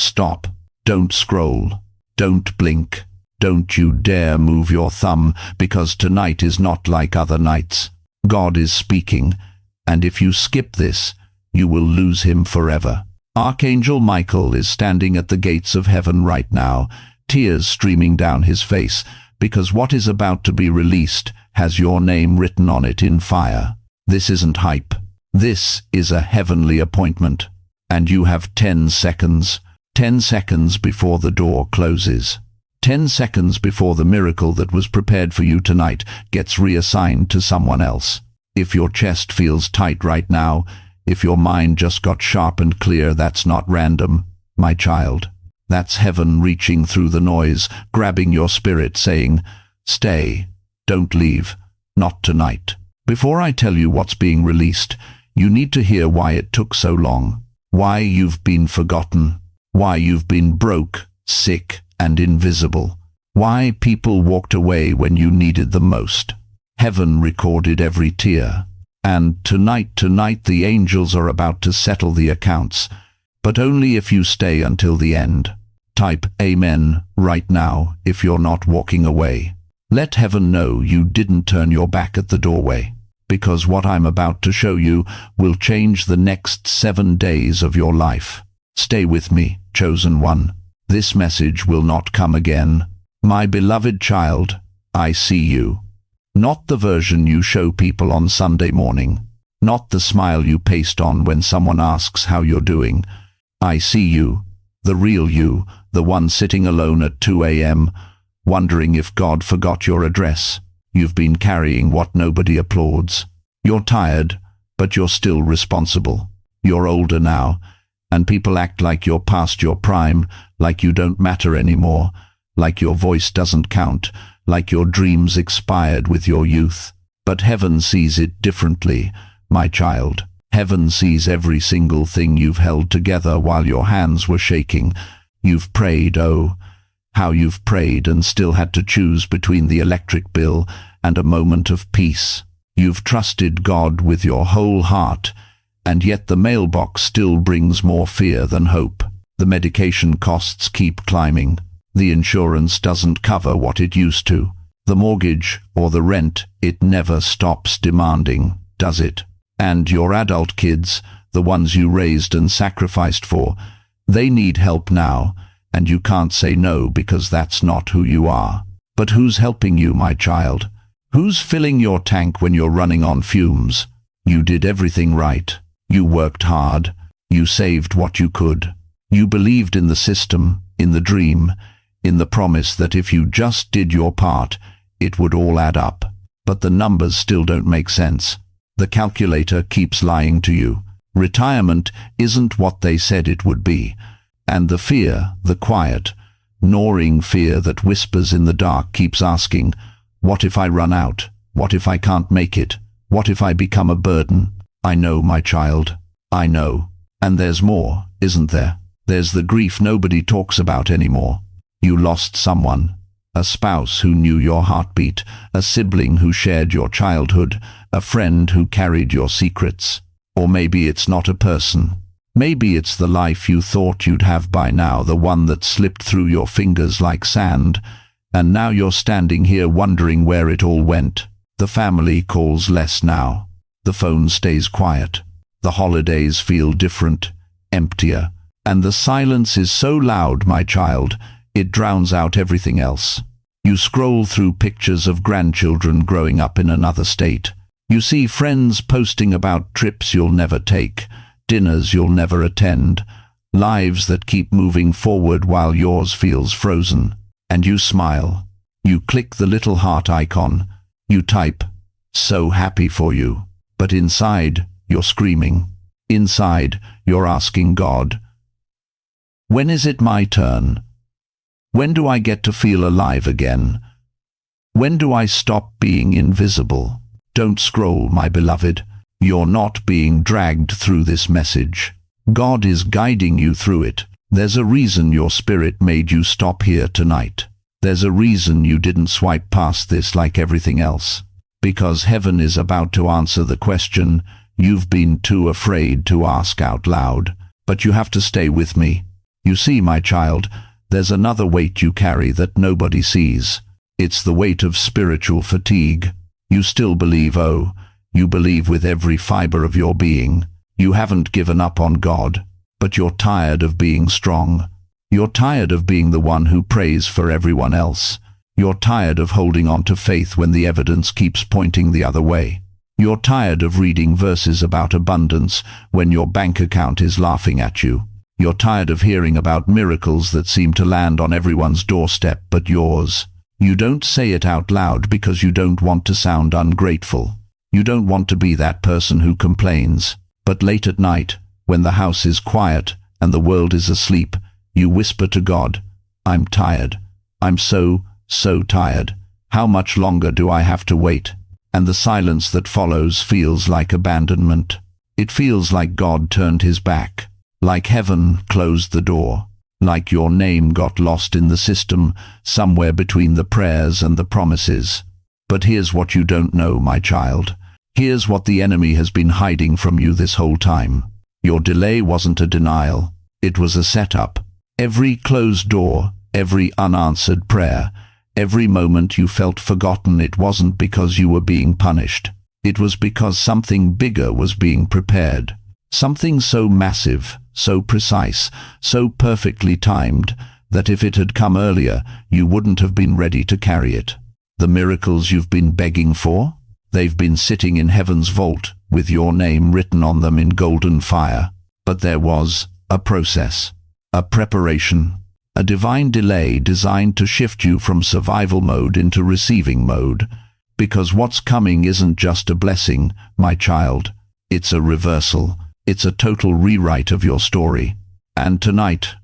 Stop. Don't scroll. Don't blink. Don't you dare move your thumb, because tonight is not like other nights. God is speaking, and if you skip this, you will lose him forever. Archangel Michael is standing at the gates of heaven right now, tears streaming down his face, because what is about to be released has your name written on it in fire. This isn't hype. This is a heavenly appointment. And you have 10 seconds. 10 seconds before the door closes. 10 seconds before the miracle that was prepared for you tonight gets reassigned to someone else. If your chest feels tight right now, if your mind just got sharp and clear, that's not random, my child. That's heaven reaching through the noise, grabbing your spirit, saying, "Stay, don't leave, not tonight." Before I tell you what's being released, you need to hear why it took so long, why you've been forgotten, why you've been broke, sick, and invisible, why people walked away when you needed them most. Heaven recorded every tear, and tonight the angels are about to settle the accounts, but only if you stay until the end. Type Amen right now if you're not walking away. Let heaven know you didn't turn your back at the doorway, because what I'm about to show you will change the next 7 days of your life. Stay with me, chosen one. This message will not come again. My beloved child, I see you. Not the version you show people on Sunday morning. Not the smile you paste on when someone asks how you're doing. I see you, the real you, the one sitting alone at 2 a.m., wondering if God forgot your address. You've been carrying what nobody applauds. You're tired, but you're still responsible. You're older now, and people act like you're past your prime, like you don't matter anymore, like your voice doesn't count, like your dreams expired with your youth. But heaven sees it differently, my child. Heaven sees every single thing you've held together while your hands were shaking. You've prayed, oh, how you've prayed and still had to choose between the electric bill and a moment of peace. You've trusted God with your whole heart, and yet the mailbox still brings more fear than hope. The medication costs keep climbing. The insurance doesn't cover what it used to. The mortgage or the rent, it never stops demanding, does it? And your adult kids, the ones you raised and sacrificed for, they need help now, and you can't say no because that's not who you are. But who's helping you, my child? Who's filling your tank when you're running on fumes? You did everything right. You worked hard. You saved what you could. You believed in the system, in the dream, in the promise that if you just did your part, it would all add up. But the numbers still don't make sense. The calculator keeps lying to you. Retirement isn't what they said it would be. And the fear, the quiet, gnawing fear that whispers in the dark keeps asking, what if I run out? What if I can't make it? What if I become a burden? I know, my child. I know. And there's more, isn't there? There's the grief nobody talks about anymore. You lost someone. A spouse who knew your heartbeat, a sibling who shared your childhood, a friend who carried your secrets. Or maybe it's not a person. Maybe it's the life you thought you'd have by now, the one that slipped through your fingers like sand, and now you're standing here wondering where it all went. The family calls less now. The phone stays quiet. The holidays feel different, emptier, and the silence is so loud, my child, it drowns out everything else. You scroll through pictures of grandchildren growing up in another state. You see friends posting about trips you'll never take, dinners you'll never attend, lives that keep moving forward while yours feels frozen. And you smile. You click the little heart icon. You type, "So happy for you." But inside, you're screaming. Inside, you're asking God, when is it my turn? When do I get to feel alive again? When do I stop being invisible? Don't scroll, my beloved. You're not being dragged through this message. God is guiding you through it. There's a reason your spirit made you stop here tonight. There's a reason you didn't swipe past this like everything else. Because heaven is about to answer the question you've been too afraid to ask out loud. But you have to stay with me. You see, my child, there's another weight you carry that nobody sees. It's the weight of spiritual fatigue. You still believe, oh, you believe with every fiber of your being. You haven't given up on God, but you're tired of being strong. You're tired of being the one who prays for everyone else. You're tired of holding on to faith when the evidence keeps pointing the other way. You're tired of reading verses about abundance when your bank account is laughing at you. You're tired of hearing about miracles that seem to land on everyone's doorstep but yours. You don't say it out loud because you don't want to sound ungrateful. You don't want to be that person who complains. But late at night, when the house is quiet and the world is asleep, you whisper to God, "I'm tired. I'm so tired. How much longer do I have to wait?" And the silence that follows feels like abandonment. It feels like God turned his back, like heaven closed the door, like your name got lost in the system somewhere between the prayers and the promises. But here's what you don't know, my child. Here's what the enemy has been hiding from you this whole time. Your delay wasn't a denial. It was a setup. Every closed door, every unanswered prayer, every moment you felt forgotten, it wasn't because you were being punished. It was because something bigger was being prepared. Something so massive, so precise, so perfectly timed, that if it had come earlier, you wouldn't have been ready to carry it. The miracles you've been begging for? They've been sitting in heaven's vault, with your name written on them in golden fire. But there was a process, a preparation, a divine delay designed to shift you from survival mode into receiving mode. Because what's coming isn't just a blessing, my child. It's a reversal. It's a total rewrite of your story. And tonight,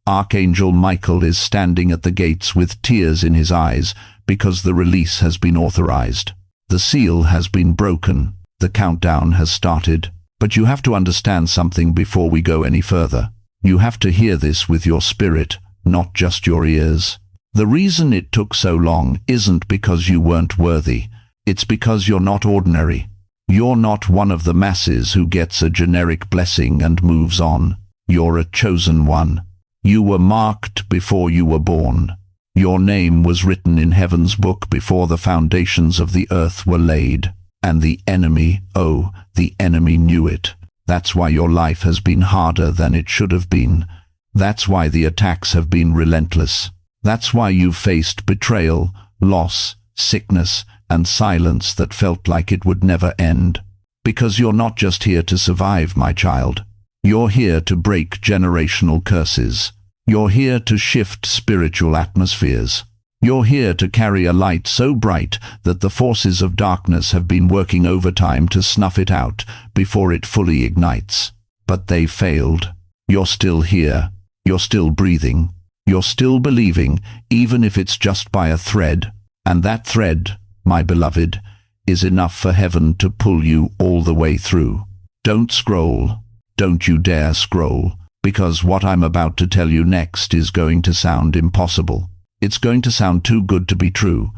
Archangel Michael is standing at the gates with tears in his eyes because the release has been authorized. The seal has been broken. The countdown has started. But you have to understand something before we go any further. You have to hear this with your spirit, not just your ears. The reason it took so long isn't because you weren't worthy. It's because you're not ordinary. You're not one of the masses who gets a generic blessing and moves on. You're a chosen one. You were marked before you were born. Your name was written in heaven's book before the foundations of the earth were laid. And the enemy, oh, the enemy knew it. That's why your life has been harder than it should have been. That's why the attacks have been relentless. That's why you've faced betrayal, loss, sickness, and silence that felt like it would never end. Because you're not just here to survive, my child. You're here to break generational curses. You're here to shift spiritual atmospheres. You're here to carry a light so bright that the forces of darkness have been working overtime to snuff it out before it fully ignites. But they failed. You're still here. You're still breathing. You're still believing, even if it's just by a thread. And that thread, my beloved, is enough for heaven to pull you all the way through. Don't scroll. Don't you dare scroll, because what I'm about to tell you next is going to sound impossible. It's going to sound too good to be true,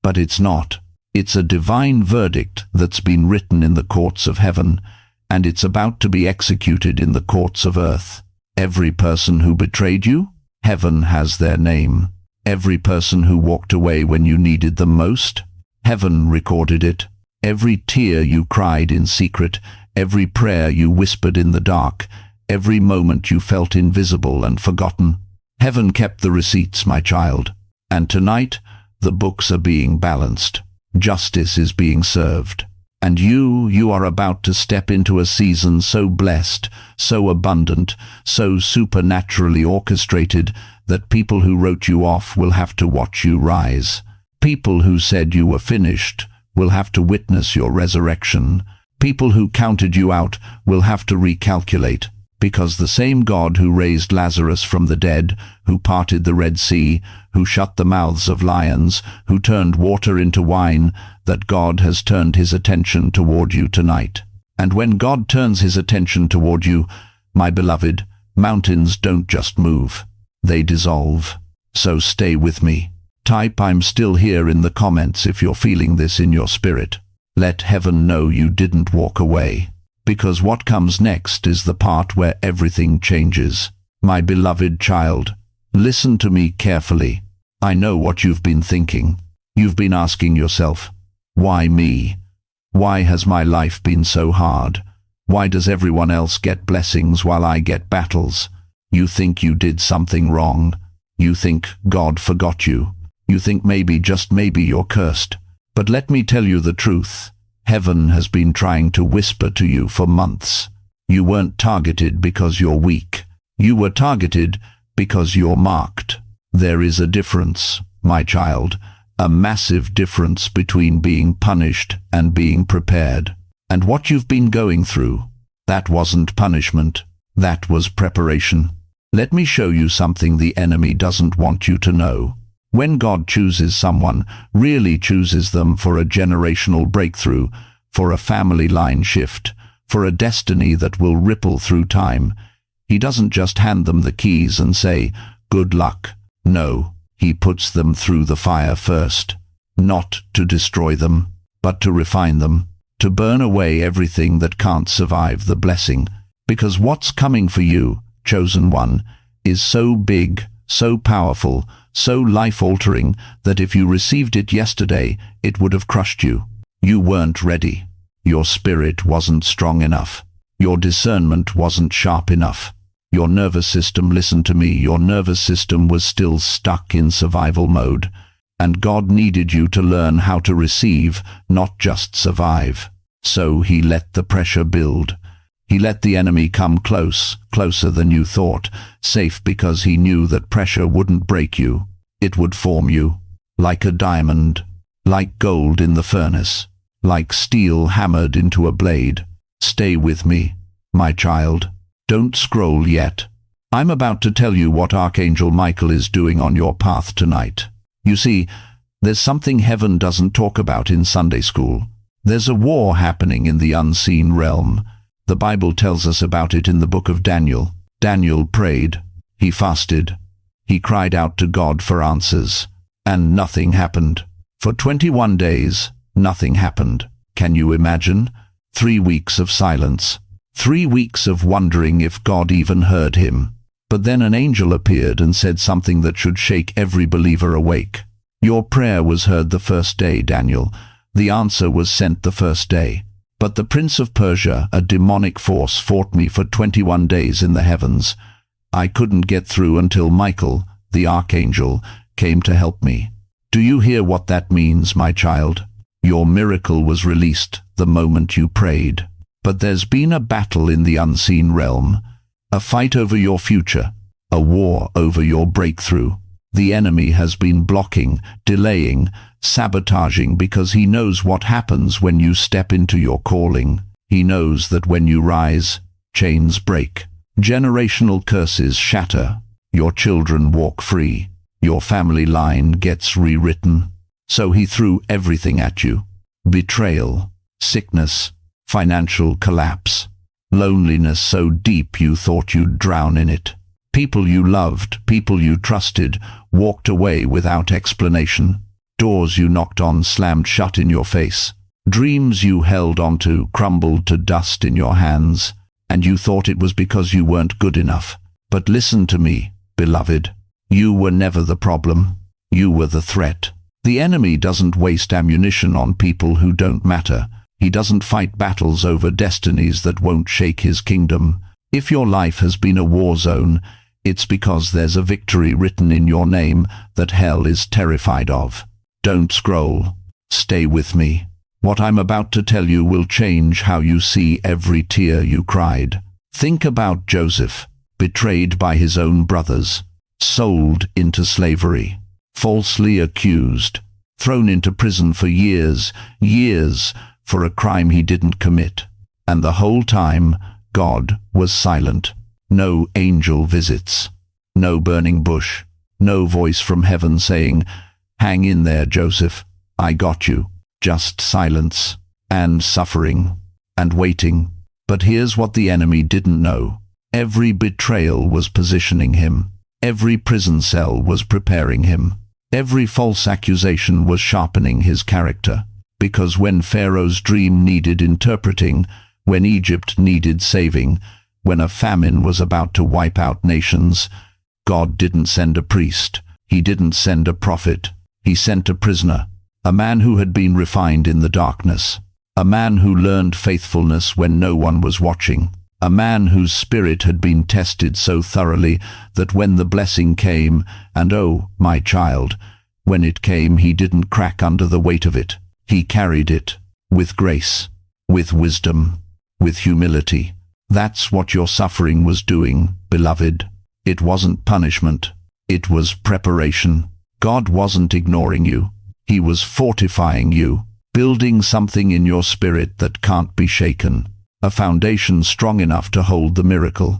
but it's not. It's a divine verdict that's been written in the courts of heaven, and it's about to be executed in the courts of earth. Every person who betrayed you, heaven has their name. Every person who walked away when you needed them most, heaven recorded it. Every tear you cried in secret, every prayer you whispered in the dark, every moment you felt invisible and forgotten, heaven kept the receipts, my child. And tonight, the books are being balanced. Justice is being served. And you are about to step into a season so blessed, so abundant, so supernaturally orchestrated that people who wrote you off will have to watch you rise. People who said you were finished will have to witness your resurrection. People who counted you out will have to recalculate, because the same God who raised Lazarus from the dead, who parted the Red Sea, who shut the mouths of lions, who turned water into wine, that God has turned his attention toward you tonight. And when God turns his attention toward you, my beloved, mountains don't just move, they dissolve. So stay with me. Type "I'm still here" in the comments if you're feeling this in your spirit. Let heaven know you didn't walk away. Because what comes next is the part where everything changes. My beloved child, listen to me carefully. I know what you've been thinking. You've been asking yourself, why me? Why has my life been so hard? Why does everyone else get blessings while I get battles? You think you did something wrong. You think God forgot you. You think maybe, just maybe, you're cursed. But let me tell you the truth. Heaven has been trying to whisper to you for months. You weren't targeted because you're weak. You were targeted because you're marked. There is a difference, my child, a massive difference between being punished and being prepared. And what you've been going through, that wasn't punishment, that was preparation. Let me show you something the enemy doesn't want you to know. When God chooses someone, really chooses them for a generational breakthrough, for a family line shift, for a destiny that will ripple through time, He doesn't just hand them the keys and say, good luck. No, He puts them through the fire first, not to destroy them, but to refine them, to burn away everything that can't survive the blessing. Because what's coming for you, chosen one, is so big, so powerful, so life-altering, that if you received it yesterday, it would have crushed you. You weren't ready. Your spirit wasn't strong enough. Your discernment wasn't sharp enough. Your nervous system, listen to me, your nervous system was still stuck in survival mode. And God needed you to learn how to receive, not just survive. So He let the pressure build. He let the enemy come close, closer than you thought, safe because He knew that pressure wouldn't break you. It would form you, like a diamond, like gold in the furnace, like steel hammered into a blade. Stay with me, my child. Don't scroll yet. I'm about to tell you what Archangel Michael is doing on your path tonight. You see, there's something heaven doesn't talk about in Sunday school. There's a war happening in the unseen realm. The Bible tells us about it in the book of Daniel. Daniel prayed. He fasted. He cried out to God for answers. And nothing happened. For 21 days, nothing happened. Can you imagine? 3 weeks of silence. 3 weeks of wondering if God even heard him. But then an angel appeared and said something that should shake every believer awake. Your prayer was heard the first day, Daniel. The answer was sent the first day. But the prince of Persia, a demonic force, fought me for 21 days in the heavens. I couldn't get through until Michael, the archangel, came to help me. Do you hear what that means, my child? Your miracle was released the moment you prayed. But there's been a battle in the unseen realm, a fight over your future, a war over your breakthrough. The enemy has been blocking, delaying, sabotaging because he knows what happens when you step into your calling. He knows that when you rise, chains break, generational curses shatter, your children walk free, your family line gets rewritten. So he threw everything at you. Betrayal, sickness, financial collapse, loneliness so deep you thought you'd drown in it. People you loved, people you trusted, walked away without explanation. Doors you knocked on slammed shut in your face. Dreams you held onto crumbled to dust in your hands, and you thought it was because you weren't good enough. But listen to me, beloved. You were never the problem. You were the threat. The enemy doesn't waste ammunition on people who don't matter. He doesn't fight battles over destinies that won't shake his kingdom. If your life has been a war zone, it's because there's a victory written in your name that hell is terrified of. Don't scroll. Stay with me. What I'm about to tell you will change how you see every tear you cried. Think about Joseph, betrayed by his own brothers, sold into slavery, falsely accused, thrown into prison for years, for a crime he didn't commit. And the whole time, God was silent. No angel visits, no burning bush, no voice from heaven saying, "Hang in there, Joseph, I got you." Just silence, and suffering, and waiting. But here's what the enemy didn't know. Every betrayal was positioning him. Every prison cell was preparing him. Every false accusation was sharpening his character. Because when Pharaoh's dream needed interpreting, when Egypt needed saving, When a famine was about to wipe out nations, God didn't send a priest. He didn't send a prophet. He sent a prisoner, a man who had been refined in the darkness, a man who learned faithfulness when no one was watching, a man whose spirit had been tested so thoroughly that when the blessing came, and oh, my child, when it came, he didn't crack under the weight of it. He carried it with grace, with wisdom, with humility. That's what your suffering was doing, beloved. It wasn't punishment. It was preparation. God wasn't ignoring you. He was fortifying you, building something in your spirit that can't be shaken, a foundation strong enough to hold the miracle.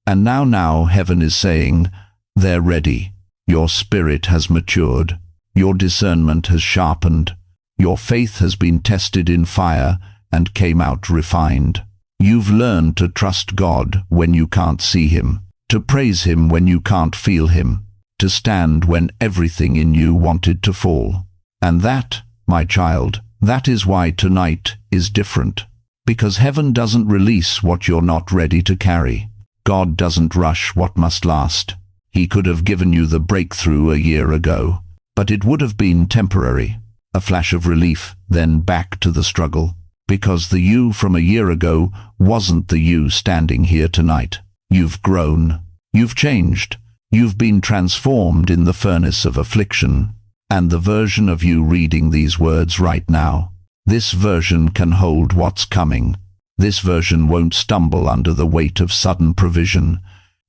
And now heaven is saying, they're ready. Your spirit has matured. Your discernment has sharpened. Your faith has been tested in fire and came out refined. You've learned to trust God when you can't see Him, to praise Him when you can't feel Him, to stand when everything in you wanted to fall. And that, my child, that is why tonight is different. Because heaven doesn't release what you're not ready to carry. God doesn't rush what must last. He could have given you the breakthrough a year ago, but it would have been temporary. A flash of relief, then back to the struggle. Because the you from a year ago wasn't the you standing here tonight. You've grown. You've changed. You've been transformed in the furnace of affliction. And the version of you reading these words right now, this version can hold what's coming. This version won't stumble under the weight of sudden provision.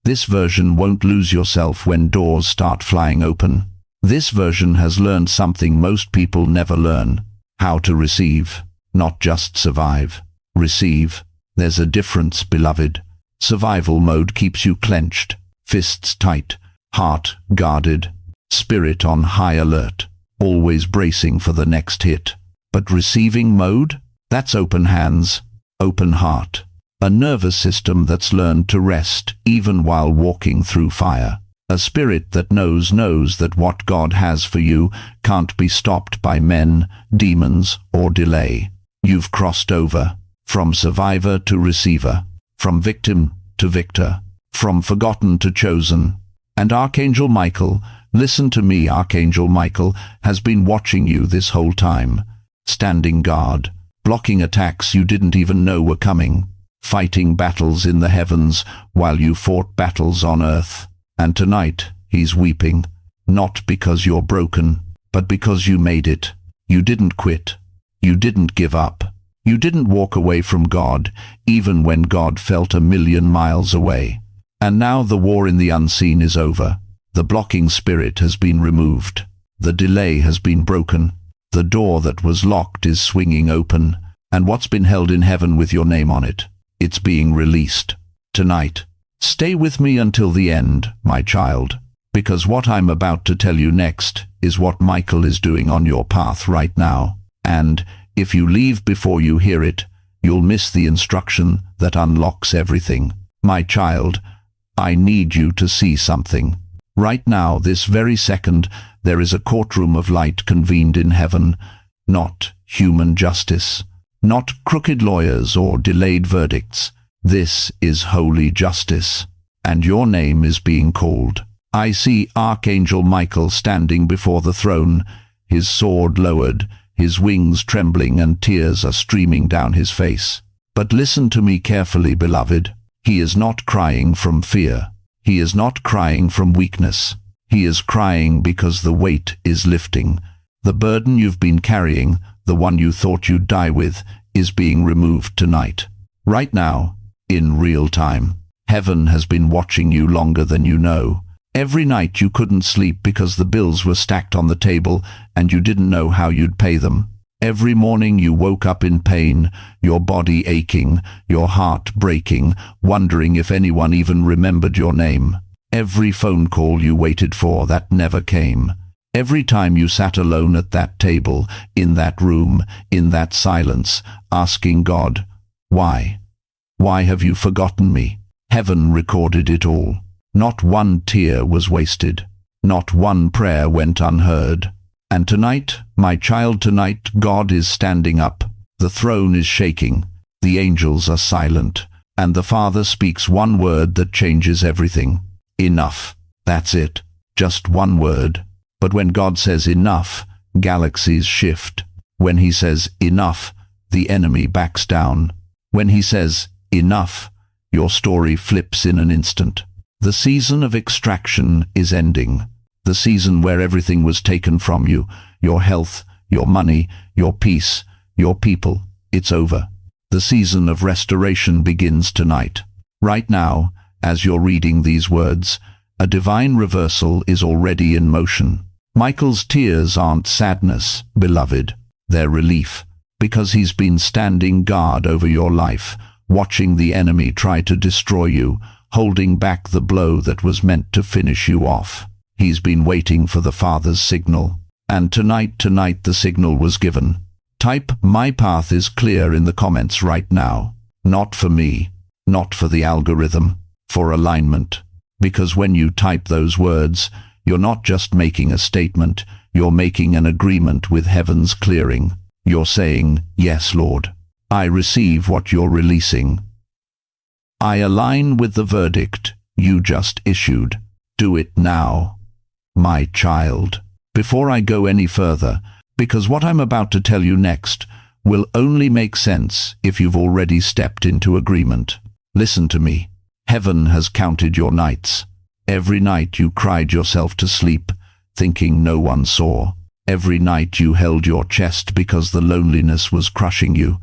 This version won't lose yourself when doors start flying open. This version has learned something most people never learn: how to receive. Not just survive. Receive. There's a difference, beloved. Survival mode keeps you clenched, fists tight, heart guarded, spirit on high alert, always bracing for the next hit. But receiving mode? That's open hands, open heart, a nervous system that's learned to rest even while walking through fire. A spirit that knows that what God has for you can't be stopped by men, demons, or delay. You've crossed over, from survivor to receiver, from victim to victor, from forgotten to chosen. And Archangel Michael, listen to me, Archangel Michael has been watching you this whole time, standing guard, blocking attacks you didn't even know were coming, fighting battles in the heavens while you fought battles on earth. And tonight he's weeping, not because you're broken, but because you made it. You didn't quit. You didn't give up. You didn't walk away from God, even when God felt 1,000,000 miles away. And now the war in the unseen is over. The blocking spirit has been removed. The delay has been broken. The door that was locked is swinging open. And what's been held in heaven with your name on it, it's being released. Tonight, stay with me until the end, my child, because what I'm about to tell you next is what Michael is doing on your path right now. And if you leave before you hear it, you'll miss the instruction that unlocks everything. My child, I need you to see something. Right now, this very second, there is a courtroom of light convened in heaven, not human justice, not crooked lawyers or delayed verdicts. This is holy justice, and your name is being called. I see Archangel Michael standing before the throne, his sword lowered, his wings trembling, and tears are streaming down his face. But listen to me carefully, beloved. He is not crying from fear. He is not crying from weakness. He is crying because the weight is lifting. The burden you've been carrying, the one you thought you'd die with, is being removed tonight. Right now, in real time. Heaven has been watching you longer than you know. Every night you couldn't sleep because the bills were stacked on the table and you didn't know how you'd pay them. Every morning you woke up in pain, your body aching, your heart breaking, wondering if anyone even remembered your name. Every phone call you waited for that never came. Every time you sat alone at that table, in that room, in that silence, asking God, why? Why have you forgotten me? Heaven recorded it all. Not one tear was wasted. Not one prayer went unheard. And tonight, my child, tonight, God is standing up. The throne is shaking. The angels are silent. And the Father speaks one word that changes everything. Enough. That's it. Just one word. But when God says enough, galaxies shift. When he says enough, the enemy backs down. When he says enough, your story flips in an instant. The season of extraction is ending. The season where everything was taken from you, your health, your money, your peace, your people, it's over. The season of restoration begins tonight. Right now, as you're reading these words, a divine reversal is already in motion. Michael's tears aren't sadness, beloved. They're relief, because he's been standing guard over your life, watching the enemy try to destroy you, holding back the blow that was meant to finish you off. He's been waiting for the Father's signal. And tonight the signal was given. Type "My path is clear" in the comments right now. Not for me, not for the algorithm, for alignment. Because when you type those words, you're not just making a statement, you're making an agreement with heaven's clearing. You're saying, "Yes, Lord, I receive what you're releasing. I align with the verdict you just issued. Do it now, my child." Before I go any further, because what I'm about to tell you next will only make sense if you've already stepped into agreement. Listen to me. Heaven has counted your nights. Every night you cried yourself to sleep, thinking no one saw. Every night you held your chest because the loneliness was crushing you.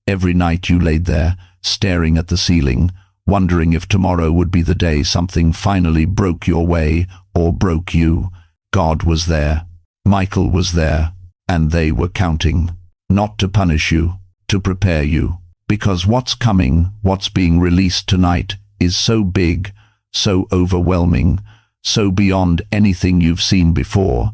Every night you laid there, staring at the ceiling, wondering if tomorrow would be the day something finally broke your way or broke you. God was there. Michael was there. And they were counting. Not to punish you, to prepare you. Because what's coming, what's being released tonight, is so big, so overwhelming, so beyond anything you've seen before,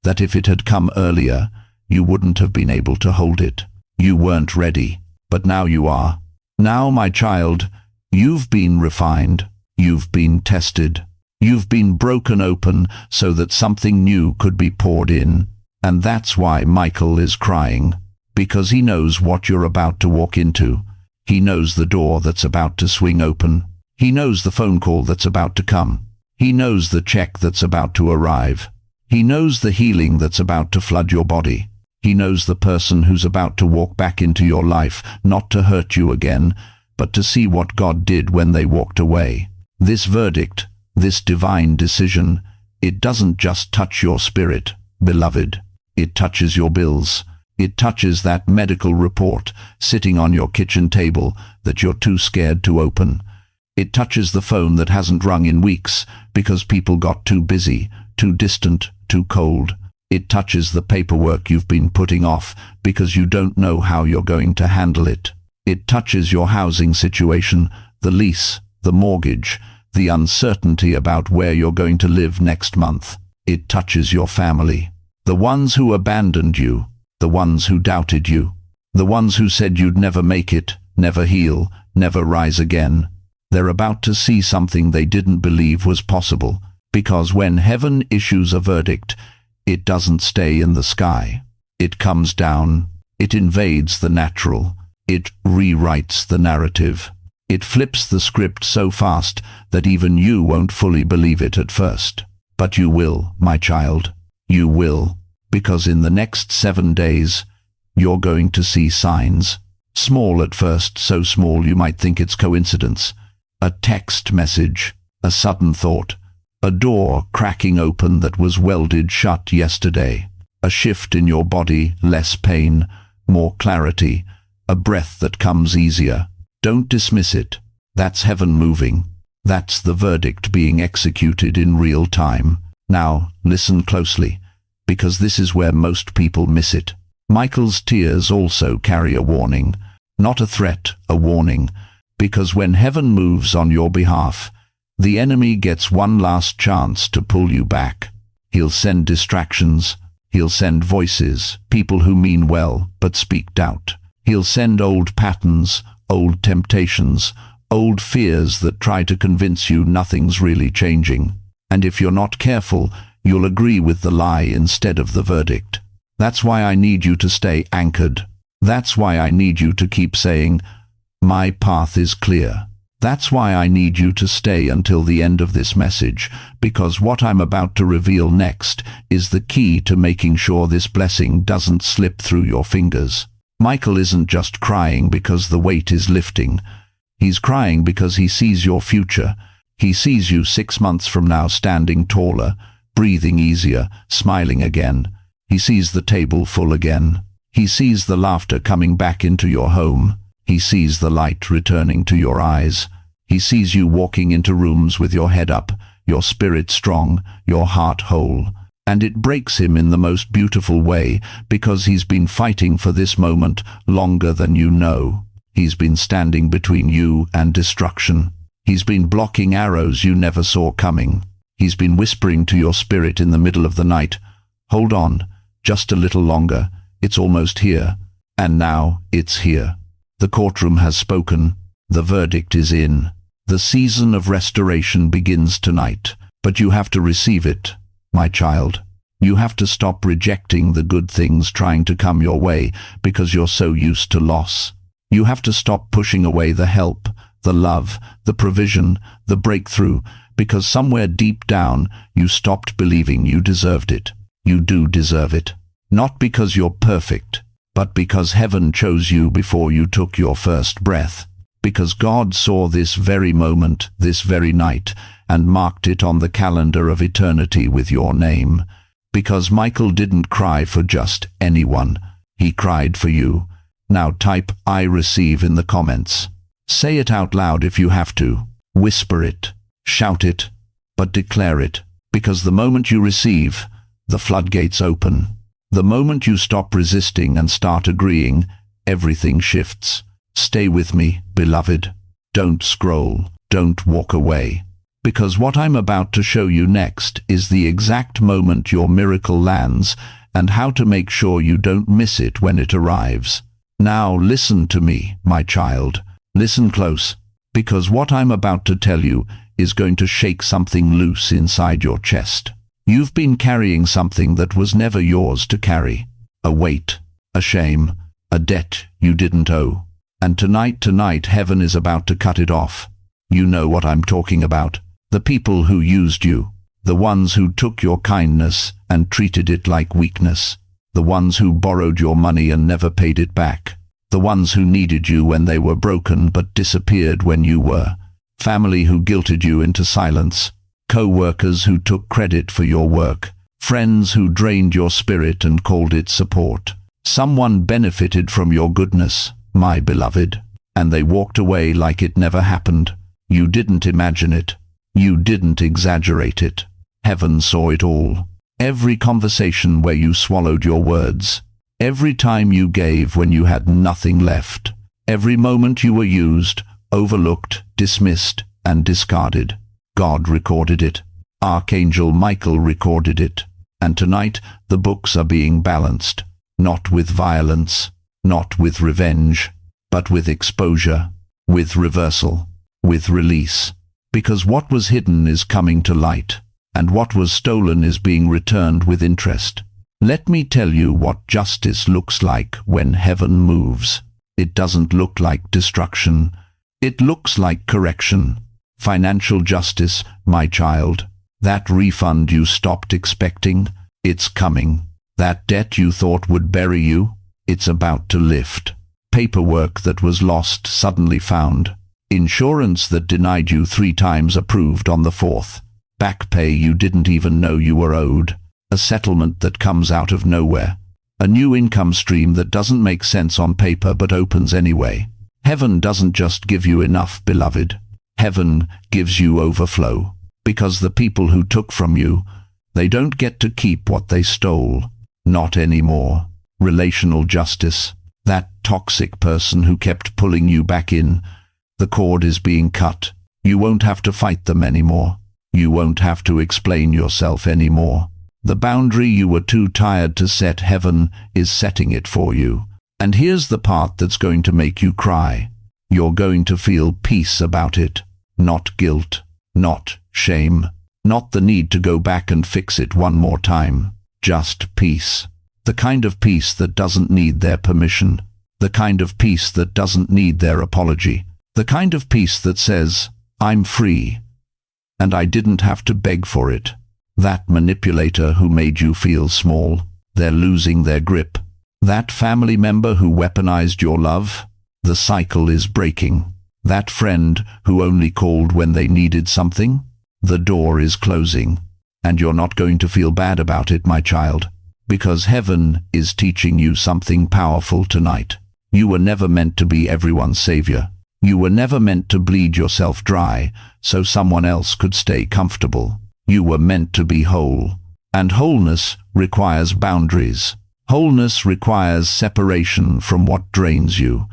that if it had come earlier, you wouldn't have been able to hold it. You weren't ready, but now you are. Now, my child, you've been refined, you've been tested, you've been broken open so that something new could be poured in. And that's why Michael is crying, because he knows what you're about to walk into. He knows the door that's about to swing open. He knows the phone call that's about to come. He knows the check that's about to arrive. He knows the healing that's about to flood your body. He knows the person who's about to walk back into your life, not to hurt you again, but to see what God did when they walked away. This verdict, this divine decision, it doesn't just touch your spirit, beloved. It touches your bills. It touches that medical report sitting on your kitchen table that you're too scared to open. It touches the phone that hasn't rung in weeks because people got too busy, too distant, too cold. It touches the paperwork you've been putting off because you don't know how you're going to handle it. It touches your housing situation, the lease, the mortgage, the uncertainty about where you're going to live next month. It touches your family. The ones who abandoned you, the ones who doubted you, the ones who said you'd never make it, never heal, never rise again. They're about to see something they didn't believe was possible, because when heaven issues a verdict, it doesn't stay in the sky. It comes down, it invades the natural, it rewrites the narrative. It flips the script so fast that even you won't fully believe it at first. But you will, my child. You will, because in the next 7 days, you're going to see signs. Small at first, so small you might think it's coincidence. A text message, a sudden thought, a door cracking open that was welded shut yesterday, a shift in your body, less pain, more clarity, a breath that comes easier. Don't dismiss it. That's heaven moving. That's the verdict being executed in real time. Now, listen closely, because this is where most people miss it. Michael's tears also carry a warning, not a threat, a warning, because when heaven moves on your behalf, the enemy gets one last chance to pull you back. He'll send distractions. He'll send voices, people who mean well but speak doubt. He'll send old patterns, old temptations, old fears that try to convince you nothing's really changing. And if you're not careful, you'll agree with the lie instead of the verdict. That's why I need you to stay anchored. That's why I need you to keep saying, "My path is clear." That's why I need you to stay until the end of this message, because what I'm about to reveal next is the key to making sure this blessing doesn't slip through your fingers. Michael isn't just crying because the weight is lifting. He's crying because he sees your future. He sees you 6 months from now standing taller, breathing easier, smiling again. He sees the table full again. He sees the laughter coming back into your home. He sees the light returning to your eyes. He sees you walking into rooms with your head up, your spirit strong, your heart whole. And it breaks him in the most beautiful way, because he's been fighting for this moment longer than you know. He's been standing between you and destruction. He's been blocking arrows you never saw coming. He's been whispering to your spirit in the middle of the night, "Hold on, just a little longer. It's almost here." And now it's here. The courtroom has spoken. The verdict is in. The season of restoration begins tonight, but you have to receive it, my child. You have to stop rejecting the good things trying to come your way because you're so used to loss. You have to stop pushing away the help, the love, the provision, the breakthrough, because somewhere deep down you stopped believing you deserved it. You do deserve it. Not because you're perfect, but because heaven chose you before you took your first breath. Because God saw this very moment, this very night, and marked it on the calendar of eternity with your name. Because Michael didn't cry for just anyone. He cried for you. Now type "I receive" in the comments. Say it out loud if you have to. Whisper it. Shout it. But declare it. Because the moment you receive, the floodgates open. The moment you stop resisting and start agreeing, everything shifts. Stay with me, beloved. Don't scroll. Don't walk away. Because what I'm about to show you next is the exact moment your miracle lands and how to make sure you don't miss it when it arrives. Now listen to me, my child. Listen close, because what I'm about to tell you is going to shake something loose inside your chest. You've been carrying something that was never yours to carry. A weight, a shame, a debt you didn't owe. And tonight, heaven is about to cut it off. You know what I'm talking about. The people who used you. The ones who took your kindness and treated it like weakness. The ones who borrowed your money and never paid it back. The ones who needed you when they were broken but disappeared when you were. Family who guilted you into silence. Co-workers who took credit for your work. Friends who drained your spirit and called it support. Someone benefited from your goodness, my beloved, and they walked away like it never happened. You didn't imagine it. You didn't exaggerate it. Heaven saw it all. Every conversation where you swallowed your words. Every time you gave when you had nothing left. Every moment you were used, overlooked, dismissed, and discarded. God recorded it. Archangel Michael recorded it. And tonight the books are being balanced. Not with violence, not with revenge, but with exposure, with reversal, with release. Because what was hidden is coming to light, and what was stolen is being returned with interest. Let me tell you what justice looks like when heaven moves. It doesn't look like destruction. It looks like correction. Financial justice, my child. That refund you stopped expecting, it's coming. That debt you thought would bury you, it's about to lift. Paperwork that was lost suddenly found. Insurance that denied you 3 times approved on the 4th. Back pay you didn't even know you were owed. A settlement that comes out of nowhere. A new income stream that doesn't make sense on paper but opens anyway. Heaven doesn't just give you enough, beloved. Heaven gives you overflow. Because the people who took from you, they don't get to keep what they stole. Not anymore. Relational justice. That toxic person who kept pulling you back in. The cord is being cut. You won't have to fight them anymore. You won't have to explain yourself anymore. The boundary you were too tired to set, heaven is setting it for you. And here's the part that's going to make you cry. You're going to feel peace about it. Not guilt. Not shame. Not the need to go back and fix it one more time. Just peace. The kind of peace that doesn't need their permission. The kind of peace that doesn't need their apology. The kind of peace that says, I'm free, and I didn't have to beg for it. That manipulator who made you feel small, they're losing their grip. That family member who weaponized your love, the cycle is breaking. That friend who only called when they needed something, the door is closing. And you're not going to feel bad about it, my child, because heaven is teaching you something powerful tonight. You were never meant to be everyone's savior. You were never meant to bleed yourself dry so someone else could stay comfortable. You were meant to be whole. And wholeness requires boundaries. Wholeness requires separation from what drains you.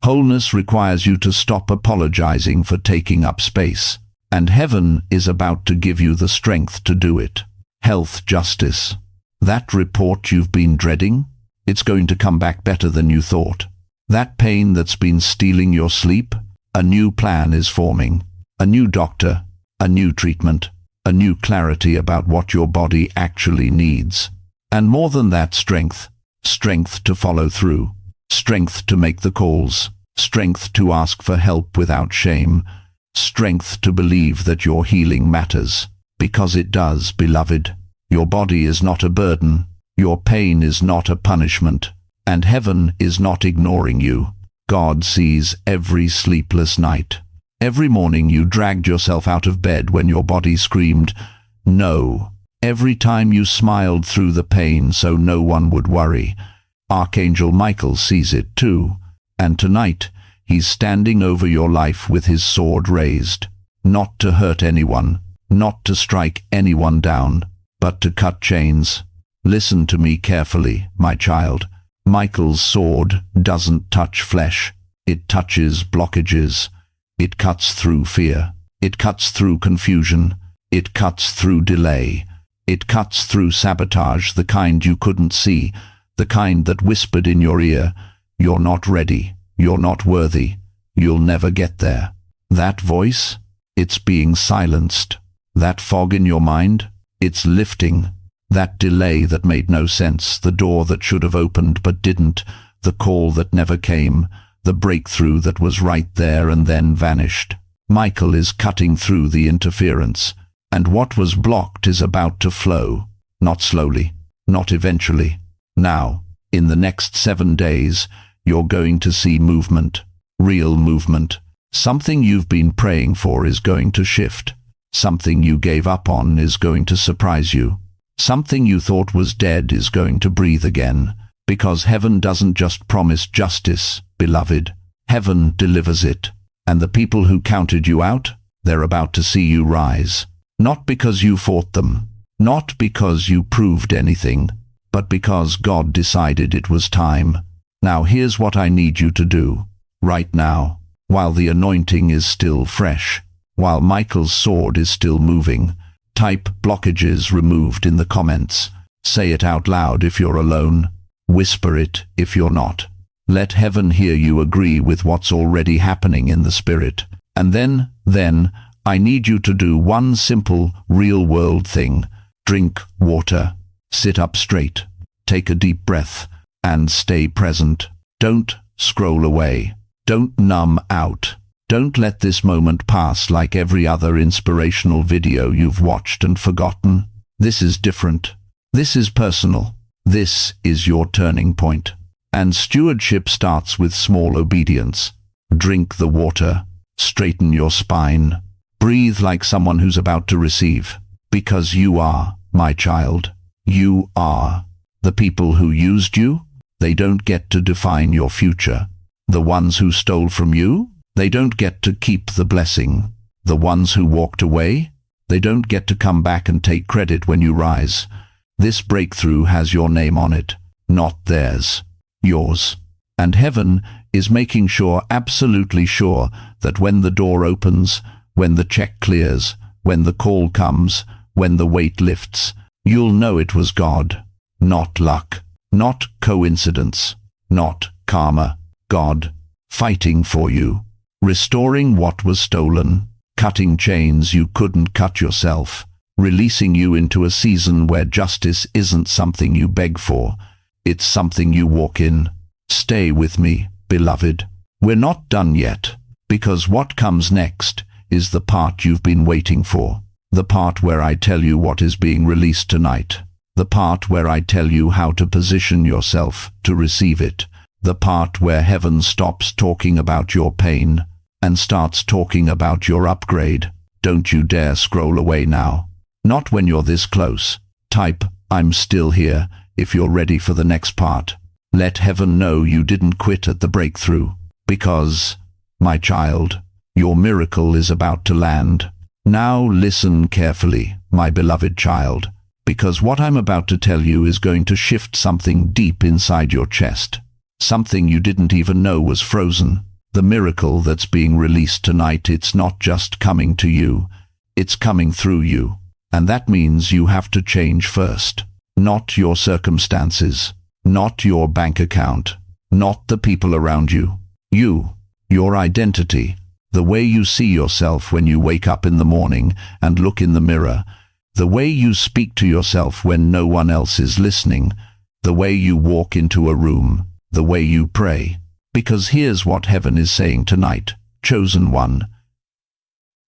Wholeness requires you to stop apologizing for taking up space. And heaven is about to give you the strength to do it. Health justice. That report you've been dreading, it's going to come back better than you thought. That pain that's been stealing your sleep, a new plan is forming. A new doctor, a new treatment, a new clarity about what your body actually needs. And more than that, strength. Strength to follow through. Strength to make the calls. Strength to ask for help without shame. Strength to believe that your healing matters. Because it does, beloved. Your body is not a burden. Your pain is not a punishment. And heaven is not ignoring you. God sees every sleepless night. Every morning you dragged yourself out of bed when your body screamed, no. Every time you smiled through the pain so no one would worry. Archangel Michael sees it too. And tonight, he's standing over your life with his sword raised. Not to hurt anyone, not to strike anyone down, but to cut chains. Listen to me carefully, my child. Michael's sword doesn't touch flesh. It touches blockages. It cuts through fear. It cuts through confusion. It cuts through delay. It cuts through sabotage, the kind you couldn't see, the kind that whispered in your ear, you're not ready, you're not worthy, you'll never get there. That voice, it's being silenced. That fog in your mind, it's lifting. That delay that made no sense, the door that should have opened but didn't, the call that never came, the breakthrough that was right there and then vanished. Michael is cutting through the interference, and what was blocked is about to flow. Not slowly, not eventually. Now, in the next 7 days, you're going to see movement, real movement. Something you've been praying for is going to shift. Something you gave up on is going to surprise you. Something you thought was dead is going to breathe again, because heaven doesn't just promise justice, beloved. Heaven delivers it. And the people who counted you out, they're about to see you rise. Not because you fought them, not because you proved anything, but because God decided it was time. Now here's what I need you to do, right now, while the anointing is still fresh, while Michael's sword is still moving. Type blockages removed in the comments. Say it out loud if you're alone. Whisper it if you're not. Let heaven hear you agree with what's already happening in the spirit. And then, I need you to do one simple, real-world thing. Drink water. Sit up straight. Take a deep breath. And stay present. Don't scroll away. Don't numb out. Don't let this moment pass like every other inspirational video you've watched and forgotten. This is different. This is personal. This is your turning point. And stewardship starts with small obedience. Drink the water. Straighten your spine. Breathe like someone who's about to receive. Because you are, my child. You are. The people who used you, they don't get to define your future. The ones who stole from you, they don't get to keep the blessing. The ones who walked away, they don't get to come back and take credit when you rise. This breakthrough has your name on it, not theirs, yours. And heaven is making sure, absolutely sure, that when the door opens, when the check clears, when the call comes, when the weight lifts, you'll know it was God, not luck, not coincidence, not karma. God, fighting for you. Restoring what was stolen, cutting chains you couldn't cut yourself, releasing you into a season where justice isn't something you beg for, it's something you walk in. Stay with me, beloved. We're not done yet, Because what comes next is the part you've been waiting for. The part where I tell you what is being released tonight. The part where I tell you how to position yourself to receive it. The part where heaven stops talking about your pain and starts talking about your upgrade. Don't you dare scroll away now. Not when you're this close. Type, "I'm still here," if you're ready for the next part. Let heaven know you didn't quit at the breakthrough. Because, my child, your miracle is about to land. Now listen carefully, my beloved child, because what I'm about to tell you is going to shift something deep inside your chest. Something you didn't even know was frozen. The miracle that's being released tonight, it's not just coming to you, it's coming through you. And that means you have to change first. Not your circumstances, not your bank account, not the people around you. You, your identity, the way you see yourself when you wake up in the morning and look in the mirror, the way you speak to yourself when no one else is listening, the way you walk into a room, the way you pray. Because here's what heaven is saying tonight, chosen one.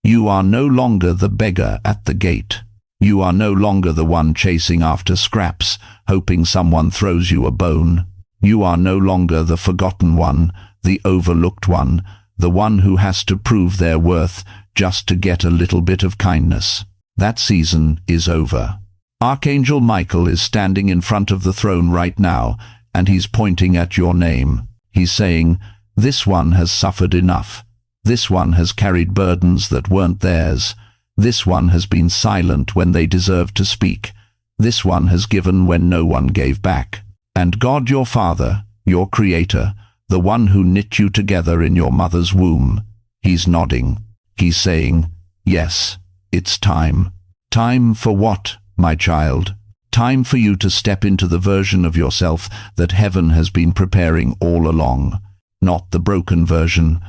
You are no longer the beggar at the gate. You are no longer the one chasing after scraps, hoping someone throws you a bone. You are no longer the forgotten one, the overlooked one, the one who has to prove their worth just to get a little bit of kindness. That season is over. Archangel Michael is standing in front of the throne right now, and he's pointing at your name. He's saying, "This one has suffered enough. This one has carried burdens that weren't theirs. This one has been silent when they deserved to speak. This one has given when no one gave back. And God your Father, your Creator, the one who knit you together in your mother's womb, he's nodding. He's saying, yes, it's time. Time for what, my child? Time for you to step into the version of yourself that heaven has been preparing all along. Not the broken version,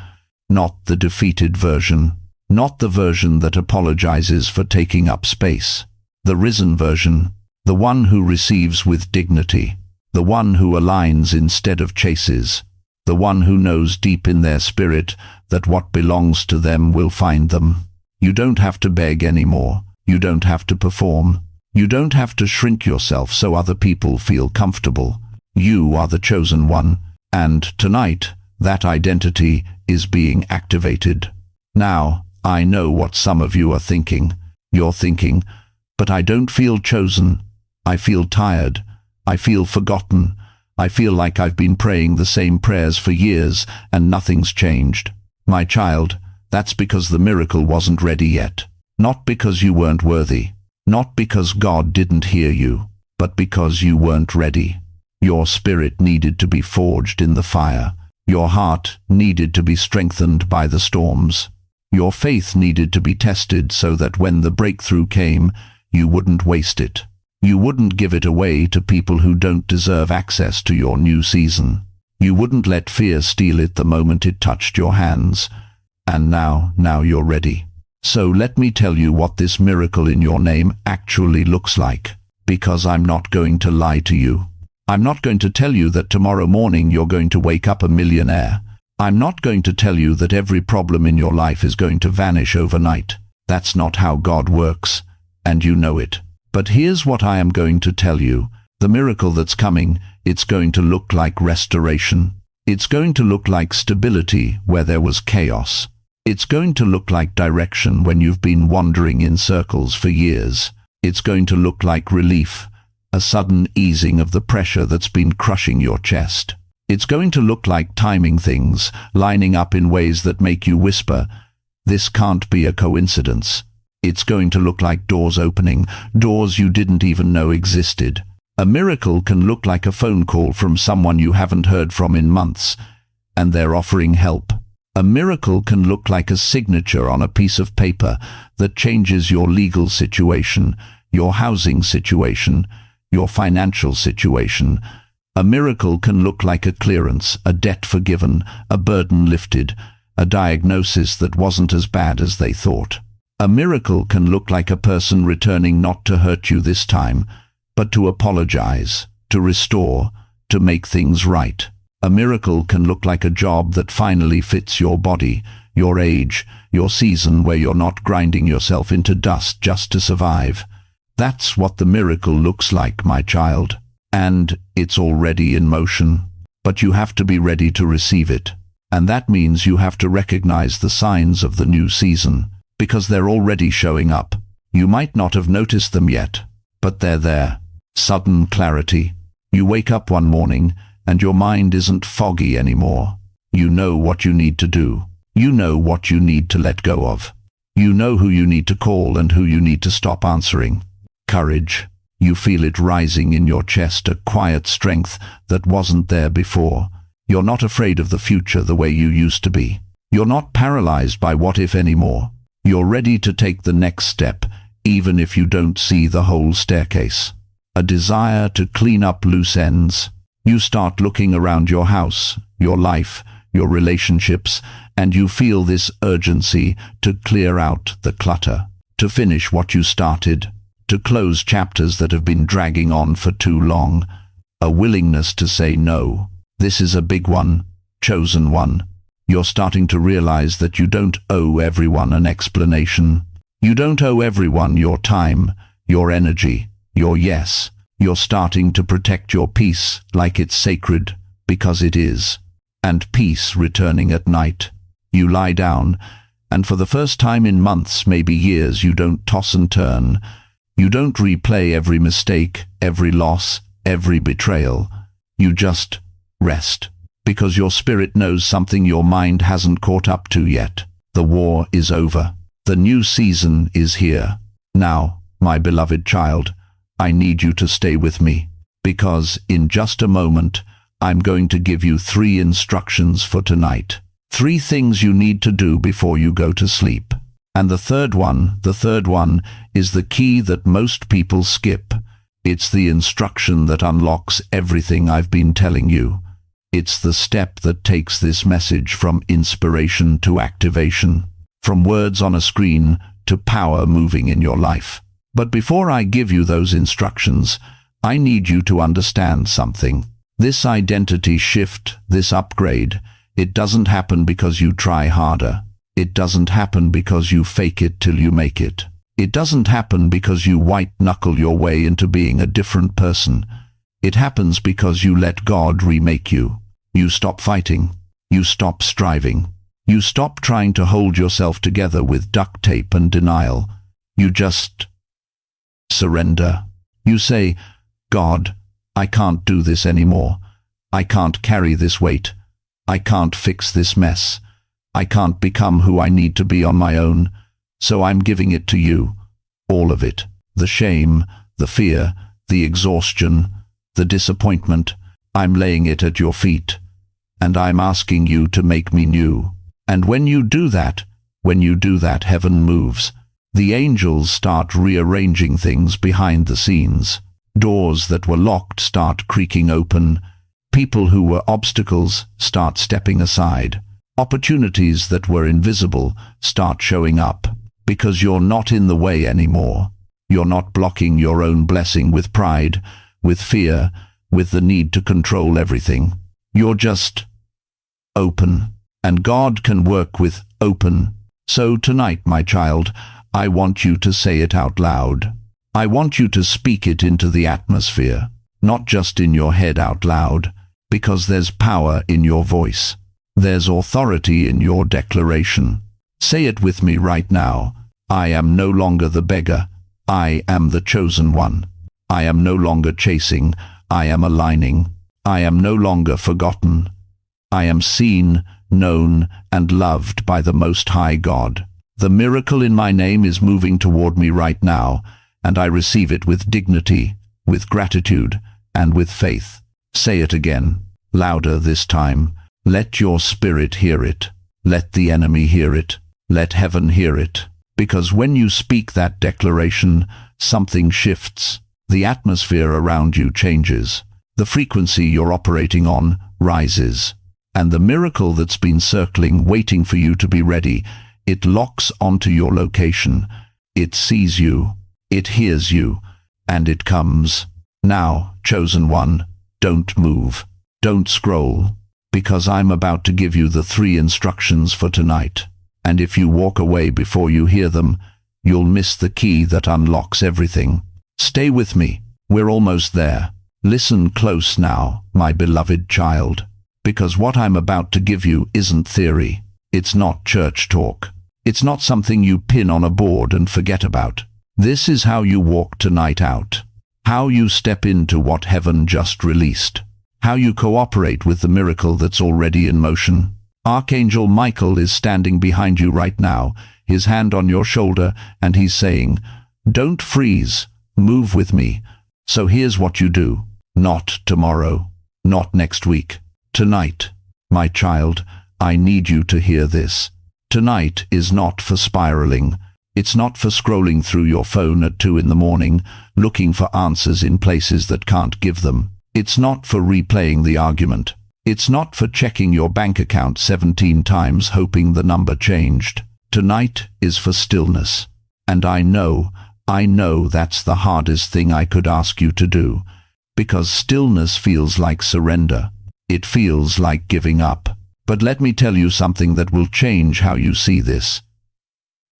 not the defeated version, not the version that apologizes for taking up space. The risen version, the one who receives with dignity, the one who aligns instead of chases, the one who knows deep in their spirit that what belongs to them will find them. You don't have to beg anymore. You don't have to perform. You don't have to shrink yourself so other people feel comfortable. You are the chosen one, and tonight that identity is being activated. Now, I know what some of you are thinking. You're thinking, but I don't feel chosen. I feel tired. I feel forgotten. I feel like I've been praying the same prayers for years and nothing's changed. My child, that's because the miracle wasn't ready yet. Not because you weren't worthy. Not because God didn't hear you, but because you weren't ready. Your spirit needed to be forged in the fire. Your heart needed to be strengthened by the storms. Your faith needed to be tested so that when the breakthrough came, you wouldn't waste it. You wouldn't give it away to people who don't deserve access to your new season. You wouldn't let fear steal it the moment it touched your hands. And now you're ready. So let me tell you what this miracle in your name actually looks like, because I'm not going to lie to you. I'm not going to tell you that tomorrow morning you're going to wake up a millionaire. I'm not going to tell you that every problem in your life is going to vanish overnight. That's not how God works, and you know it. But here's what I am going to tell you. The miracle that's coming, it's going to look like restoration. It's going to look like stability where there was chaos. It's going to look like direction when you've been wandering in circles for years. It's going to look like relief, a sudden easing of the pressure that's been crushing your chest. It's going to look like timing things, lining up in ways that make you whisper, "This can't be a coincidence." It's going to look like doors opening, doors you didn't even know existed. A miracle can look like a phone call from someone you haven't heard from in months, and they're offering help. A miracle can look like a signature on a piece of paper that changes your legal situation, your housing situation, your financial situation. A miracle can look like a clearance, a debt forgiven, a burden lifted, a diagnosis that wasn't as bad as they thought. A miracle can look like a person returning not to hurt you this time, but to apologize, to restore, to make things right. A miracle can look like a job that finally fits your body, your age, your season, where you're not grinding yourself into dust just to survive. That's what the miracle looks like, my child. And it's already in motion. But you have to be ready to receive it. And that means you have to recognize the signs of the new season, because they're already showing up. You might not have noticed them yet, but they're there. Sudden clarity. You wake up one morning, and your mind isn't foggy anymore. You know what you need to do. You know what you need to let go of. You know who you need to call and who you need to stop answering. Courage. You feel it rising in your chest, a quiet strength that wasn't there before. You're not afraid of the future the way you used to be. You're not paralyzed by what if anymore. You're ready to take the next step, even if you don't see the whole staircase. A desire to clean up loose ends. You start looking around your house, your life, your relationships, and you feel this urgency to clear out the clutter, to finish what you started, to close chapters that have been dragging on for too long. A willingness to say no. This is a big one, chosen one. You're starting to realize that you don't owe everyone an explanation. You don't owe everyone your time, your energy, your yes. You're starting to protect your peace like it's sacred, because it is. And peace returning at night. You lie down, and for the first time in months, maybe years, you don't toss and turn. You don't replay every mistake, every loss, every betrayal. You just rest, because your spirit knows something your mind hasn't caught up to yet. The war is over. The new season is here. Now, my beloved child, I need you to stay with me, because in just a moment, I'm going to give you 3 instructions for tonight. 3 things you need to do before you go to sleep. And the third one is the key that most people skip. It's the instruction that unlocks everything I've been telling you. It's the step that takes this message from inspiration to activation, from words on a screen to power moving in your life. But before I give you those instructions, I need you to understand something. This identity shift, this upgrade, it doesn't happen because you try harder. It doesn't happen because you fake it till you make it. It doesn't happen because you white-knuckle your way into being a different person. It happens because you let God remake you. You stop fighting. You stop striving. You stop trying to hold yourself together with duct tape and denial. You just surrender. You say, God, I can't do this anymore. I can't carry this weight. I can't fix this mess. I can't become who I need to be on my own. So I'm giving it to you. All of it. The shame, the fear, the exhaustion, the disappointment. I'm laying it at your feet. And I'm asking you to make me new. And when you do that, heaven moves. The angels start rearranging things behind the scenes. Doors that were locked start creaking open. People who were obstacles start stepping aside. Opportunities that were invisible start showing up. Because you're not in the way anymore. You're not blocking your own blessing with pride, with fear, with the need to control everything. You're just open. And God can work with open. So tonight, my child, I want you to say it out loud. I want you to speak it into the atmosphere, not just in your head out loud, because there's power in your voice. There's authority in your declaration. Say it with me right now. I am no longer the beggar. I am the chosen one. I am no longer chasing. I am aligning. I am no longer forgotten. I am seen, known, and loved by the Most High God. The miracle in my name is moving toward me right now, and I receive it with dignity, with gratitude, and with faith. Say it again, louder this time. Let your spirit hear it. Let the enemy hear it. Let heaven hear it. Because when you speak that declaration, something shifts. The atmosphere around you changes. The frequency you're operating on rises. And the miracle that's been circling, waiting for you to be ready, it locks onto your location. It sees you. It hears you. And it comes. Now, chosen one, don't move. Don't scroll. because I'm about to give you the 3 instructions for tonight. And if you walk away before you hear them, you'll miss the key that unlocks everything. Stay with me. We're almost there. Listen close now, my beloved child, because what I'm about to give you isn't theory. It's not church talk. It's not something you pin on a board and forget about. This is how you walk tonight out. How you step into what heaven just released. How you cooperate with the miracle that's already in motion. Archangel Michael is standing behind you right now, his hand on your shoulder, and he's saying, "Don't freeze, move with me." So here's what you do. Not tomorrow, not next week. Tonight, my child, I need you to hear this. Tonight is not for spiraling. It's not for scrolling through your phone at 2 in the morning, looking for answers in places that can't give them. It's not for replaying the argument. It's not for checking your bank account 17 times hoping the number changed. Tonight is for stillness. And I know that's the hardest thing I could ask you to do, because stillness feels like surrender. It feels like giving up. But let me tell you something that will change how you see this.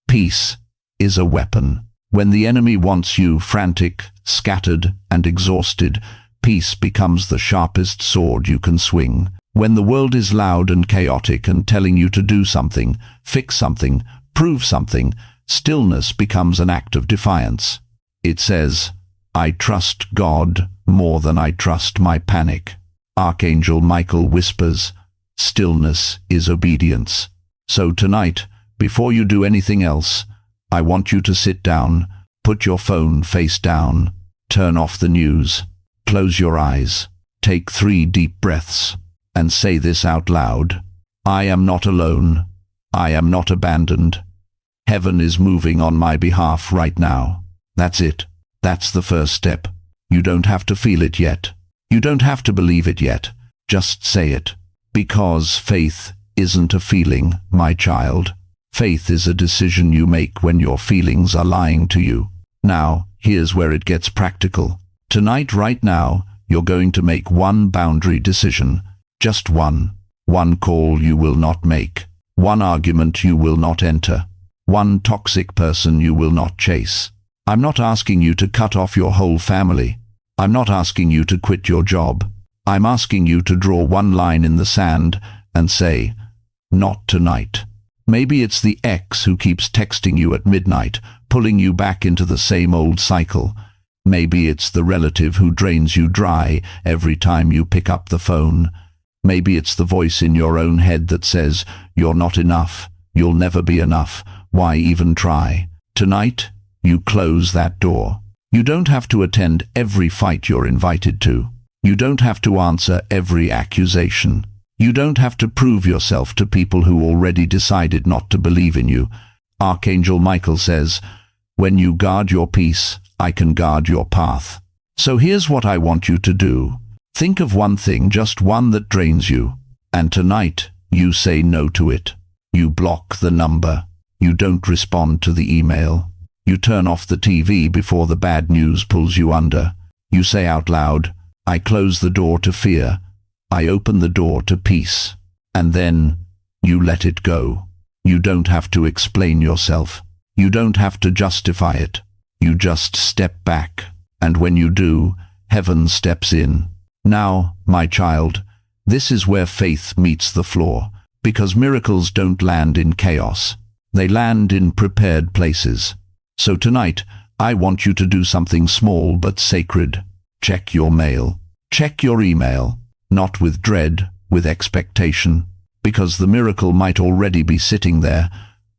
Peace is a weapon. When the enemy wants you frantic, scattered, and exhausted, peace becomes the sharpest sword you can swing. When the world is loud and chaotic and telling you to do something, fix something, prove something, stillness becomes an act of defiance. It says, "I trust God more than I trust my panic." Archangel Michael whispers, "Stillness is obedience." So tonight, before you do anything else, I want you to sit down, put your phone face down, turn off the news, close your eyes, take 3 deep breaths, and say this out loud. I am not alone. I am not abandoned. Heaven is moving on my behalf right now. That's it. That's the first step. You don't have to feel it yet. You don't have to believe it yet. Just say it. Because faith isn't a feeling, my child. Faith is a decision you make when your feelings are lying to you. Now, here's where it gets practical. Tonight, right now, you're going to make one boundary decision. Just one. One call you will not make. One argument you will not enter. One toxic person you will not chase. I'm not asking you to cut off your whole family. I'm not asking you to quit your job. I'm asking you to draw one line in the sand and say, "Not tonight." Maybe it's the ex who keeps texting you at midnight, pulling you back into the same old cycle. Maybe it's the relative who drains you dry every time you pick up the phone. Maybe it's the voice in your own head that says, "You're not enough. You'll never be enough. Why even try?" Tonight, you close that door. You don't have to attend every fight you're invited to. You don't have to answer every accusation. You don't have to prove yourself to people who already decided not to believe in you. Archangel Michael says, "When you guard your peace, I can guard your path." So here's what I want you to do. Think of one thing, just one that drains you. And tonight, you say no to it. You block the number. You don't respond to the email. You turn off the TV before the bad news pulls you under. You say out loud, "I close the door to fear. I open the door to peace." And then you let it go. You don't have to explain yourself. You don't have to justify it. You just step back. And when you do, heaven steps in. Now, my child, this is where faith meets the floor, because miracles don't land in chaos. They land in prepared places. So tonight, I want you to do something small but sacred. Check your mail. Check your email. Not with dread, with expectation, because the miracle might already be sitting there,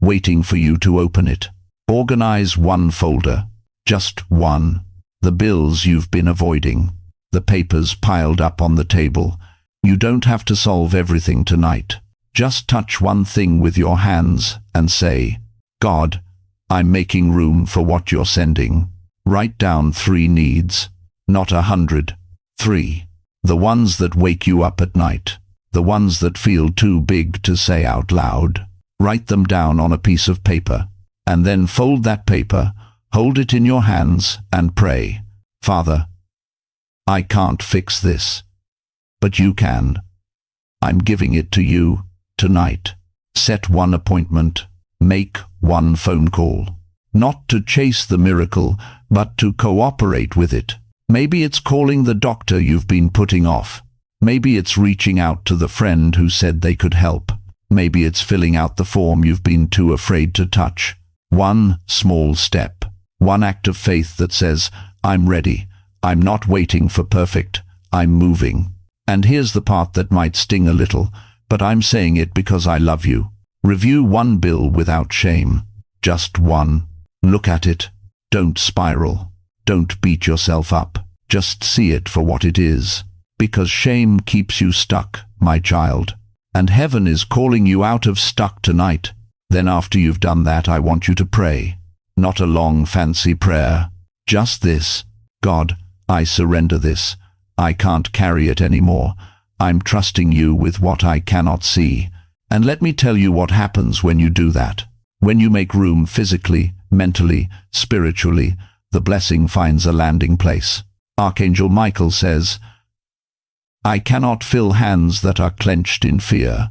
waiting for you to open it. Organize one folder, just one. The bills you've been avoiding, the papers piled up on the table. You don't have to solve everything tonight. Just touch one thing with your hands and say, "God, I'm making room for what you're sending." Write down 3 needs, not 100. 3. The ones that wake you up at night, the ones that feel too big to say out loud. Write them down on a piece of paper, and then fold that paper, hold it in your hands, and pray, "Father, I can't fix this, but you can. I'm giving it to you tonight. Set one appointment. Make one phone call. Not to chase the miracle, but to cooperate with it. Maybe it's calling the doctor you've been putting off. Maybe it's reaching out to the friend who said they could help. Maybe it's filling out the form you've been too afraid to touch. One small step. One act of faith that says, I'm ready. I'm not waiting for perfect. I'm moving. And here's the part that might sting a little, but I'm saying it because I love you. Review one bill without shame. Just one. Look at it. Don't spiral. Don't beat yourself up. Just see it for what it is. Because shame keeps you stuck, my child. And heaven is calling you out of stuck tonight. Then after you've done that, I want you to pray. Not a long fancy prayer. Just this. God, I surrender this. I can't carry it anymore. I'm trusting you with what I cannot see. And let me tell you what happens when you do that. When you make room physically, mentally, spiritually, the blessing finds a landing place. Archangel Michael says, I cannot fill hands that are clenched in fear.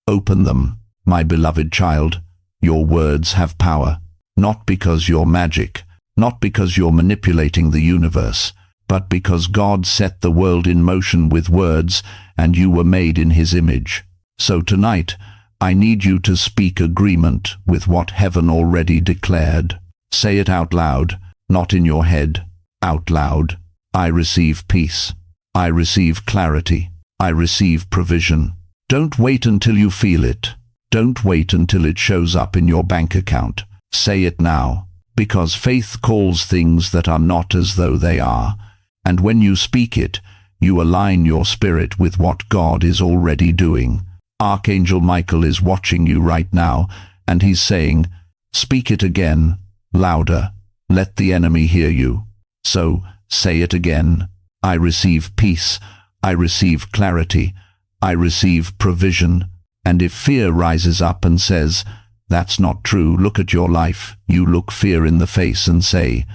Open them, my beloved child. Your words have power, not because you're magic, not because you're manipulating the universe, but because God set the world in motion with words, and you were made in His image. So tonight, I need you to speak agreement with what heaven already declared. Say it out loud, not in your head, out loud. I receive peace. I receive clarity. I receive provision. Don't wait until you feel it. Don't wait until it shows up in your bank account. Say it now, because faith calls things that are not as though they are. And when you speak it, you align your spirit with what God is already doing. Archangel Michael is watching you right now, and he's saying, speak it again, louder. Let the enemy hear you. So, say it again. I receive peace. I receive clarity. I receive provision. And if fear rises up and says, that's not true, look at your life, you look fear in the face and say,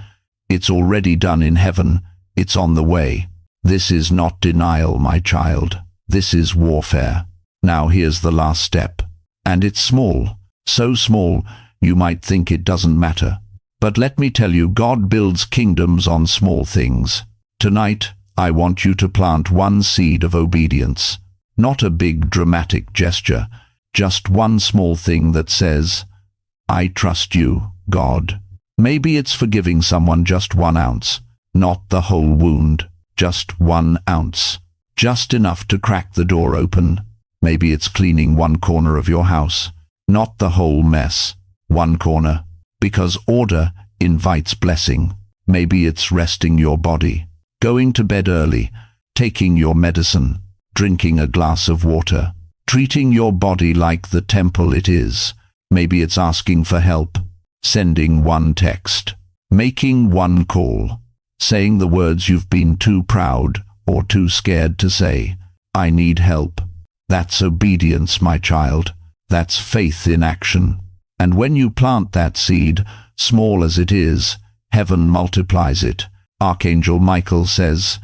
it's already done in heaven. It's on the way. This is not denial, my child. This is warfare. Now here's the last step. And it's small. So small, you might think it doesn't matter. But let me tell you, God builds kingdoms on small things. Tonight, I want you to plant one seed of obedience. Not a big dramatic gesture, just one small thing that says, I trust you, God. Maybe it's forgiving someone just 1 ounce, not the whole wound, just 1 ounce. Just enough to crack the door open. Maybe it's cleaning one corner of your house, not the whole mess, one corner, because order invites blessing. Maybe it's resting your body, going to bed early, taking your medicine, drinking a glass of water, treating your body like the temple it is. Maybe it's asking for help, sending one text, making one call, saying the words you've been too proud or too scared to say. I need help. That's obedience, my child. That's faith in action. And when you plant that seed, small as it is, heaven multiplies it. Archangel Michael says,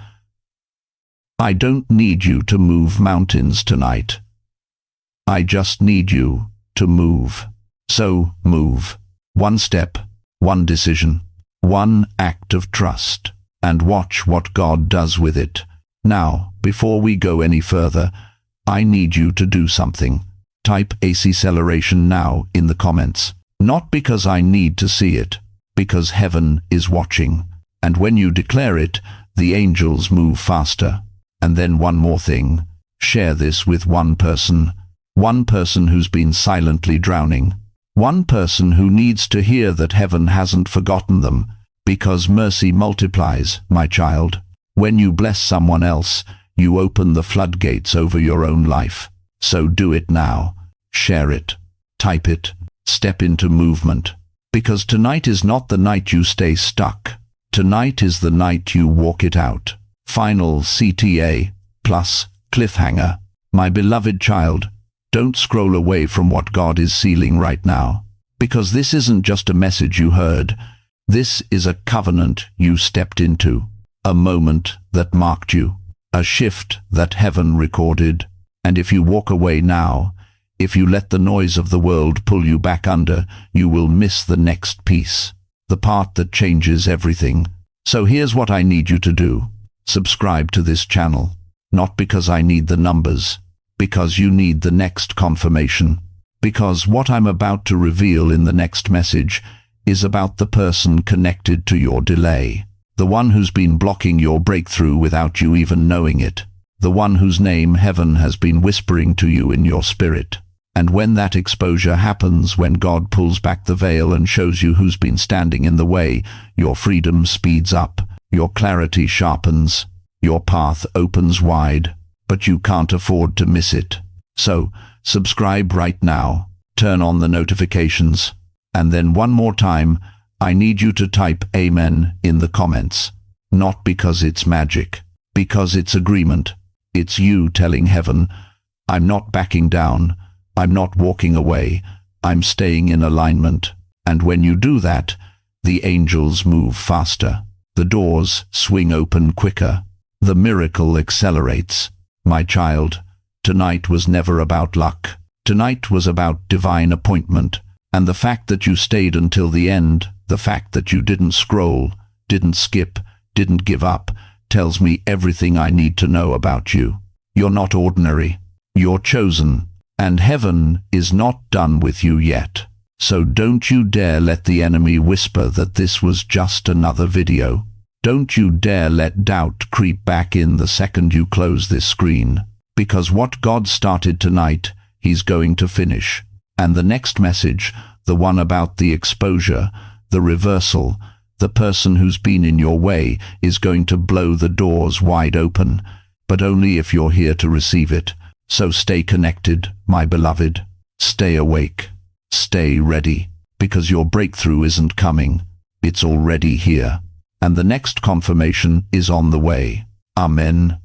I don't need you to move mountains tonight. I just need you to move. So move. One step, one decision, one act of trust, and watch what God does with it. Now, before we go any further, I need you to do something. Type acceleration now in the comments. Not because I need to see it, because heaven is watching. And when you declare it, the angels move faster. And then one more thing. Share this with one person who's been silently drowning. One person who needs to hear that heaven hasn't forgotten them, because mercy multiplies, my child. When you bless someone else, you open the floodgates over your own life. So do it now. Share it. Type it. Step into movement. Because tonight is not the night you stay stuck. Tonight is the night you walk it out. Final CTA plus cliffhanger. My beloved child, don't scroll away from what God is sealing right now. Because this isn't just a message you heard. This is a covenant you stepped into. A moment that marked you. A shift that heaven recorded. And if you walk away now, if you let the noise of the world pull you back under, you will miss the next piece, the part that changes everything. So here's what I need you to do. Subscribe to this channel. Not because I need the numbers, because you need the next confirmation. Because what I'm about to reveal in the next message is about the person connected to your delay. The one who's been blocking your breakthrough without you even knowing it. The one whose name heaven has been whispering to you in your spirit. And when that exposure happens, when God pulls back the veil and shows you who's been standing in the way, your freedom speeds up, your clarity sharpens, your path opens wide, but you can't afford to miss it. So, subscribe right now, turn on the notifications, and then one more time, I need you to type Amen in the comments. Not because it's magic, because it's agreement. It's you telling heaven, I'm not backing down, I'm not walking away, I'm staying in alignment. And when you do that, the angels move faster. The doors swing open quicker. The miracle accelerates. My child, tonight was never about luck. Tonight was about divine appointment. And the fact that you stayed until the end, the fact that you didn't scroll, didn't skip, didn't give up, tells me everything I need to know about you. You're not ordinary. You're chosen. And heaven is not done with you yet. So don't you dare let the enemy whisper that this was just another video. Don't you dare let doubt creep back in the second you close this screen. Because what God started tonight, He's going to finish. And the next message, the one about the exposure, the reversal, the person who's been in your way, is going to blow the doors wide open. But only if you're here to receive it. So stay connected, my beloved. Stay awake. Stay ready. Because your breakthrough isn't coming. It's already here. And the next confirmation is on the way. Amen.